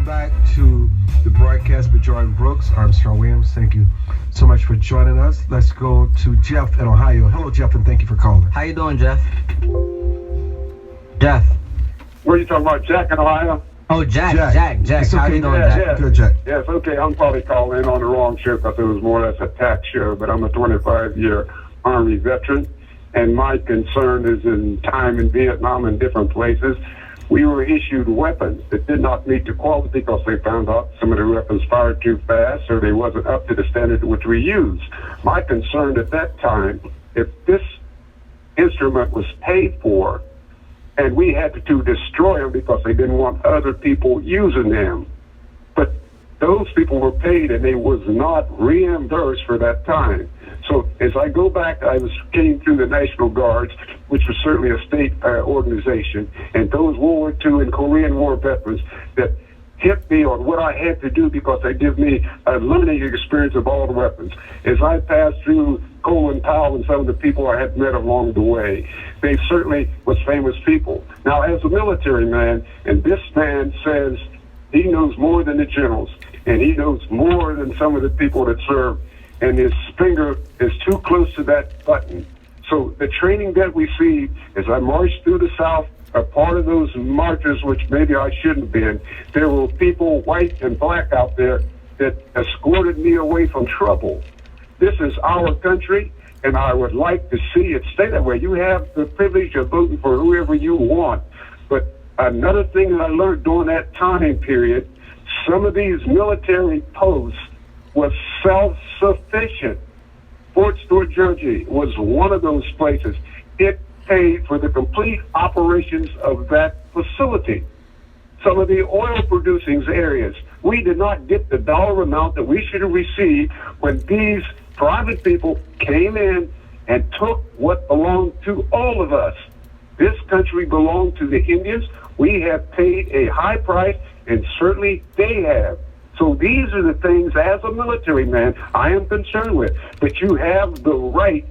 welcome back to the broadcast with Jordan Brooks, Armstrong Williams. Thank you so much for joining us. Let's go to Jeff in Ohio. Hello, Jeff, and thank you for calling. How you doing, Jeff? Jeff. What are you talking about, Jack in Ohio? Oh, Jack. It's How okay. you doing, Yeah, Jack? yeah. Good, Jack. Yes, okay. I'm probably calling in on the wrong show because it was more or less a tax show, but I'm a 25-year Army veteran, and my concern is in time in Vietnam and different places. We were issued weapons that did not meet the quality because they found out some of the weapons fired too fast or they wasn't up to the standard which we used. My concern at that time, if this instrument was paid for and we had to destroy them because they didn't want other people using them, but those people were paid and they was not reimbursed for that time. So as I go back, came through the National Guards, which was certainly a state organization, and those World War II and Korean War veterans that hit me on what I had to do because they give me a learning experience of all the weapons. As I passed through Colin Powell and some of the people I had met along the way, they certainly was famous people. Now, as a military man, and this man says he knows more than the generals, and he knows more than some of the people that serve, and his finger is too close to that button. So the training that we see as I marched through the South, a part of those marches, which maybe I shouldn't have been, there were people, white and black out there, that escorted me away from trouble. This is our country, and I would like to see it stay that way. You have the privilege of voting for whoever you want, but another thing that I learned during that time period, some of these military posts was self-sufficient. Fort Stewart, Georgia was one of those places. It paid for the complete operations of that facility. Some of the oil-producing areas, we did not get the dollar amount that we should have received when these private people came in and took what belonged to all of us. This country belonged to the Indians. We have paid a high price, and certainly they have. So these are the things, as a military man, I am concerned with, that you have the right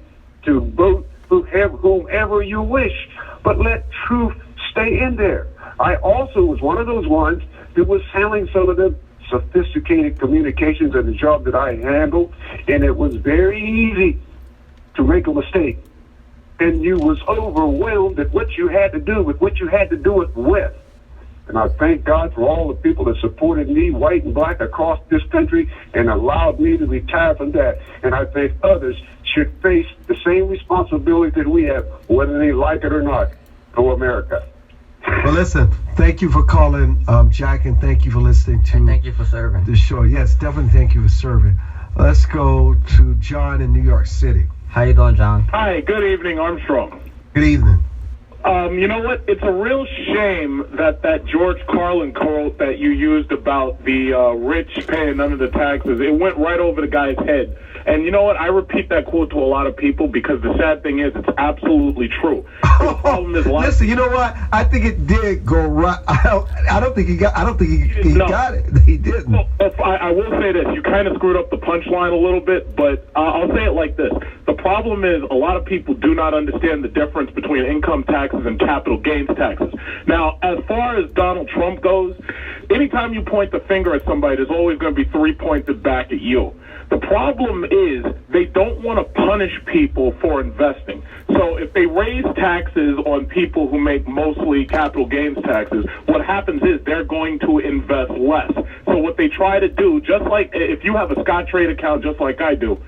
to vote whomever you wish, but let truth stay in there. I also was one of those ones that was handling some of the sophisticated communications in the job that I handled, and it was very easy to make a mistake. And you was overwhelmed at what you had to do with what you had to do it with. And I thank God for all the people that supported me, white and black, across this country and allowed me to retire from that. And I think others should face the same responsibility that we have, whether they like it or not. Go America. Well, listen, thank you for calling, Jack, and thank you for listening to Thank you for serving. the show. Yes, definitely thank you for serving. Let's go to John in New York City. How you doing, John? Hi, good evening, Armstrong. Good evening. You know what? It's a real shame that George Carlin quote that you used about the rich paying none of the taxes, it went right over the guy's head. And you know what? I repeat that quote to a lot of people because the sad thing is it's absolutely true. The problem is Listen, you know what? I think it did go right. I don't think he got. I don't think he No. got it. He didn't. Well, I will say this. You kind of screwed up the punchline a little bit, but I'll say it like this. The problem is a lot of people do not understand the difference between income taxes and capital gains taxes. Now, as far as Donald Trump goes, anytime you point the finger at somebody, there's always going to be three pointed back at you. The problem is they don't want to punish people for investing. So if they raise taxes on people who make mostly capital gains taxes, what happens is they're going to invest less. So what they try to do, just like if you have a Scottrade account just like I do,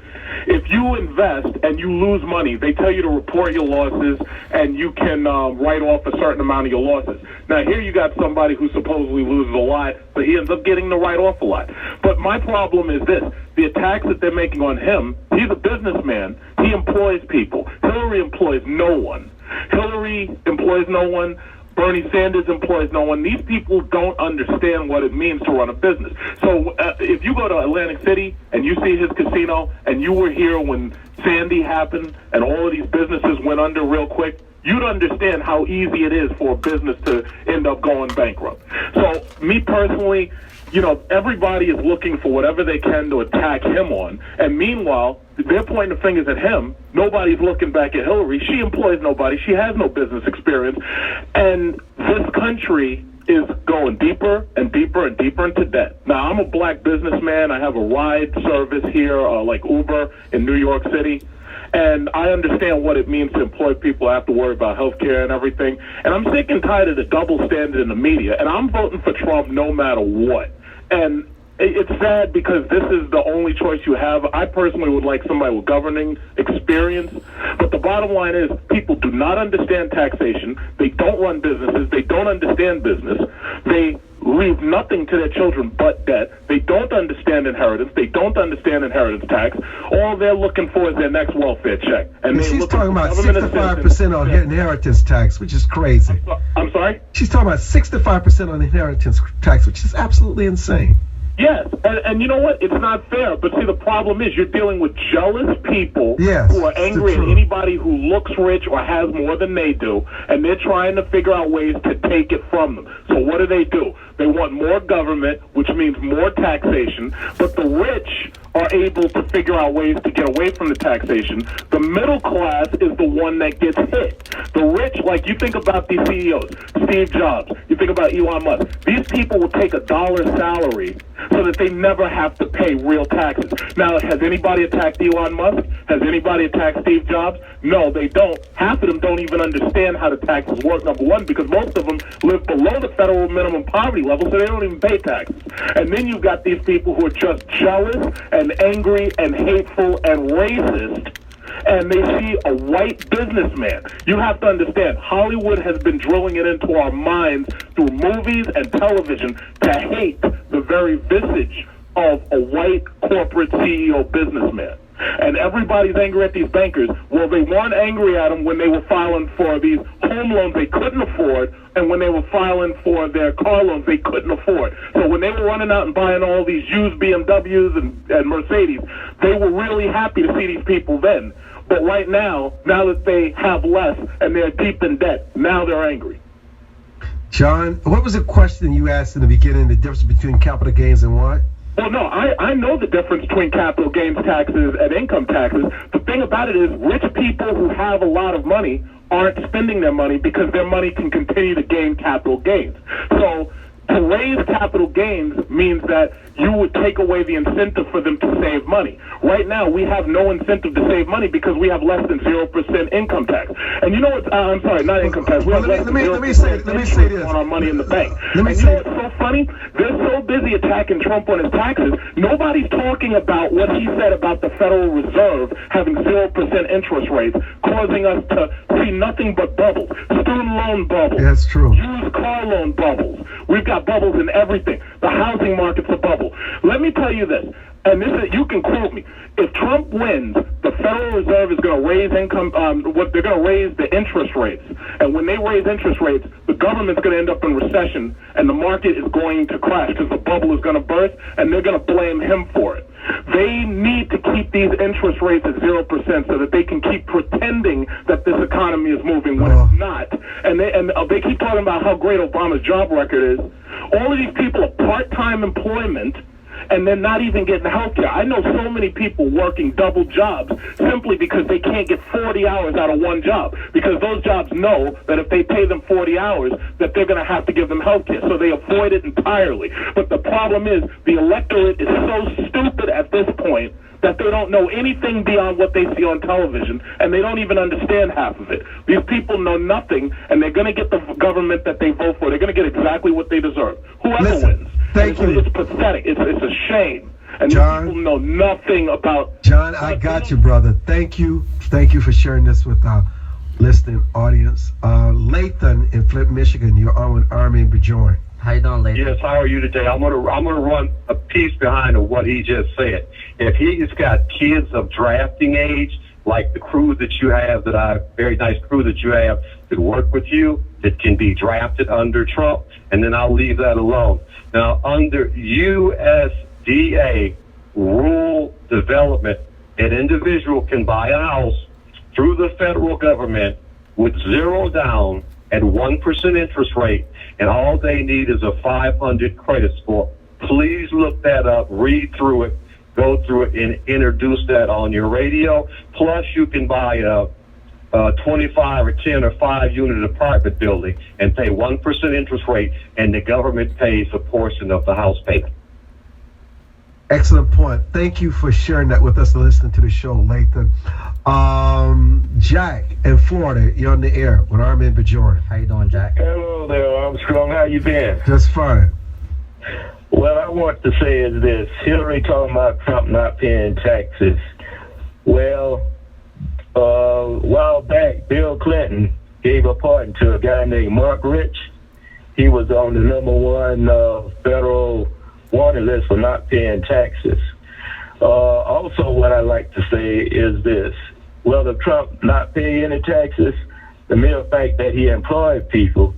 if you invest and you lose money, they tell you to report your losses and you can write off a certain amount of your losses. Now, here you got somebody who supposedly loses a lot, but he ends up getting to write off a lot. But my problem is this. The attacks that they're making on him, he's a businessman. He employs people. Hillary employs no one. Hillary employs no one. Bernie Sanders employs no one. These people don't understand what it means to run a business. So if you go to Atlantic City and you see his casino and you were here when Sandy happened and all of these businesses went under real quick, you'd understand how easy it is for a business to end up going bankrupt. So me personally, you know, everybody is looking for whatever they can to attack him on. And meanwhile, they're pointing the fingers at him. Nobody's looking back at Hillary. She employs nobody. She has no business experience. And this country, is going deeper and deeper and deeper into debt. Now, I'm a black businessman. I have a ride service here, like Uber in New York City. And I understand what it means to employ people. I have to worry about health care and everything. And I'm sick and tired of the double standard in the media. And I'm voting for Trump no matter what. And it's sad because this is the only choice you have. I personally would like somebody with governing experience. But the bottom line is people do not understand taxation. They don't run businesses. They don't understand business. They leave nothing to their children but debt. They don't understand inheritance. They don't understand inheritance tax. All they're looking for is their next welfare check. And she's talking about 65% on inheritance tax, which is crazy. I'm sorry? She's talking about 65% on inheritance tax, which is absolutely insane. Yes, and you know what? It's not fair. But see, the problem is you're dealing with jealous people who are angry at anybody who looks rich or has more than they do, and they're trying to figure out ways to take it from them. So what do? They want more government, which means more taxation, but the rich are able to figure out ways to get away from the taxation. The middle class is the one that gets hit. The rich, like you think about these CEOs, Steve Jobs, you think about Elon Musk, these people will take $1 salary so that they never have to pay real taxes. Now, has anybody attacked Elon Musk? Has anybody attacked Steve Jobs? No, they don't. Half of them don't even understand how the taxes work, number one, because most of them live below the federal minimum poverty level, so they don't even pay taxes. And then you've got these people who are just jealous and angry and hateful and racist, and they see a white businessman. You have to understand, Hollywood has been drilling it into our minds through movies and television to hate the very visage of a white corporate CEO businessman. And everybody's angry at these bankers. Well, they weren't angry at them when they were filing for these home loans they couldn't afford, and when they were filing for their car loans they couldn't afford. So when they were running out and buying all these used BMWs and Mercedes, they were really happy to see these people then. But right now that they have less and they're deep in debt, now they're angry. John, what was the question you asked in the beginning, the difference between capital gains and what? Well, no, I know the difference between capital gains taxes and income taxes. The thing about it is rich people who have a lot of money aren't spending their money because their money can continue to gain capital gains. So to raise capital gains means that you would take away the incentive for them to save money. Right now, we have no incentive to save money because we have less than 0% income tax. And you know what? I'm sorry, not income tax. We have less than 0% on our money in the bank. And you know what's so funny? They're so busy attacking Trump on his taxes, nobody's talking about what he said about the Federal Reserve having 0% interest rates, causing us to see nothing but bubbles. Student loan bubbles. Yeah, that's true. Used car loan bubbles. We've got bubbles in everything. The housing market's a bubble. Let me tell you this, and this is, you can quote me. If Trump wins, the Federal Reserve is going to raise they're going to raise the interest rates. And when they raise interest rates, the government's going to end up in recession, and the market is going to crash because the bubble is going to burst, and they're going to blame him for it. They need to keep these interest rates at 0% so that they can keep pretending that this economy is moving when it's not. And they keep talking about how great Obama's job record is. All of these people are part-time employment, and they're not even getting health care. I know so many people working double jobs simply because they can't get 40 hours out of one job, because those jobs know that if they pay them 40 hours, that they're going to have to give them health care, so they avoid it entirely. But the problem is the electorate is so stupid at this point that they don't know anything beyond what they see on television, and they don't even understand half of it. These people know nothing, and they're going to get the government that they vote for. They're going to get exactly what they deserve. Whoever wins. Thank you. It's pathetic. It's a shame. And John, these people know nothing about... John, I got you, brother. Thank you. Thank you for sharing this with our listening audience. Lathan in Flint, Michigan, you're on with Army and Bjorn. How you doing, Lathan? Yes, how are you today? I'm gonna run a piece behind of what he just said. If he's got kids of drafting age, like the crew that you have, very nice crew that you have that work with you, that can be drafted under Trump, and then I'll leave that alone. Now, under USDA rule development, an individual can buy a house through the federal government with 0 down at 1% interest rate, and all they need is a 500 credit score. Please look that up, read through it, go through it, and introduce that on your radio. Plus, you can buy a 25 or 10 or 5 unit apartment building and pay 1% interest rate, and the government pays a portion of the house payment. Excellent point. Thank you for sharing that with us and listening to the show, Lathan. Jack in Florida, you're on the air with Armin and Bjorn. How you doing, Jack? Hello there, Armstrong. How you been? Just fine. What I want to say is this. Hillary talking about Trump not paying taxes. Well, a while back, Bill Clinton gave a pardon to a guy named Mark Rich. He was on the #1 federal warning list for not paying taxes. Also, what I like to say is this. Whether Trump not pay any taxes, the mere fact that he employed people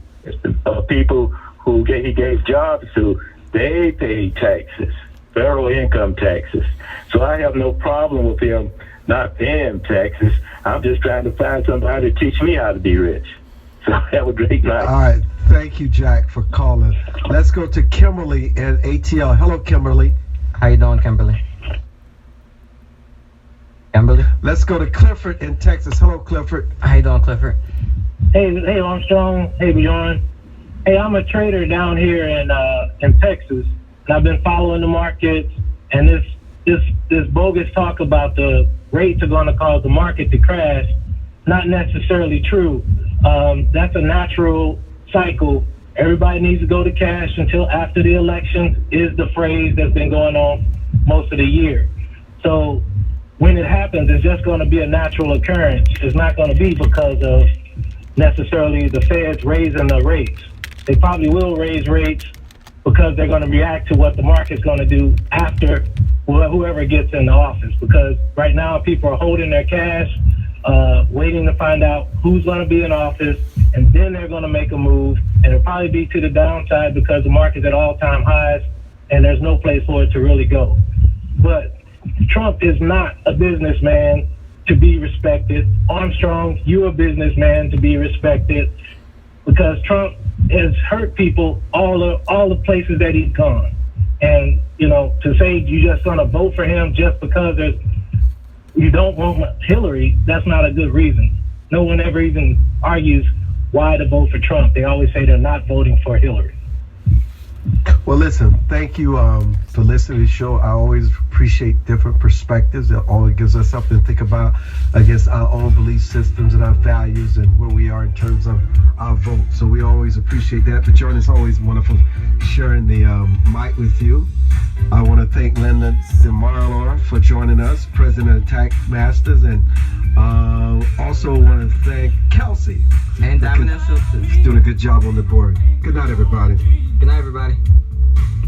who he gave jobs to, they pay taxes, federal income taxes. So I have no problem with him not paying taxes. I'm just trying to find somebody to teach me how to be rich. So have a great night. All right. Thank you, Jack, for calling. Let's go to Kimberly in ATL. Hello, Kimberly. How you doing, Kimberly? Kimberly? Let's go to Clifford in Texas. Hello, Clifford. How you doing, Clifford? Hey, Armstrong. Hey, Bjorn. Hey, I'm a trader down here in Texas, and I've been following the markets. And this bogus talk about the rates are going to cause the market to crash, not necessarily true. That's a natural cycle. Everybody needs to go to cash until after the election is the phrase that's been going on most of the year. So when it happens, it's just going to be a natural occurrence. It's not going to be because of necessarily the Feds raising the rates. They probably will raise rates because they're going to react to what the market's going to do after whoever gets in the office. Because right now people are holding their cash, waiting to find out who's going to be in office, and then they're going to make a move, and it'll probably be to the downside because the market's at all-time highs and there's no place for it to really go. But Trump is not a businessman to be respected. Armstrong, you're a businessman to be respected, because Trump has hurt people all the places that he's gone. And, to say you're just going to vote for him just because you don't want Hillary, that's not a good reason. No one ever even argues why to vote for Trump. They always say they're not voting for Hillary. Well, listen, thank you for listening to the show. I always appreciate different perspectives. It always gives us something to think about against our own belief systems and our values and where we are in terms of our vote. So we always appreciate that. But Jordan, it's always wonderful sharing the mic with you. I want to thank Linda DeMarlon for joining us, President of Tax Masters, and also want to thank Kelsey. And Diamond and Silk, too. Doing a good job on the board. Good night, everybody. Good night, everybody.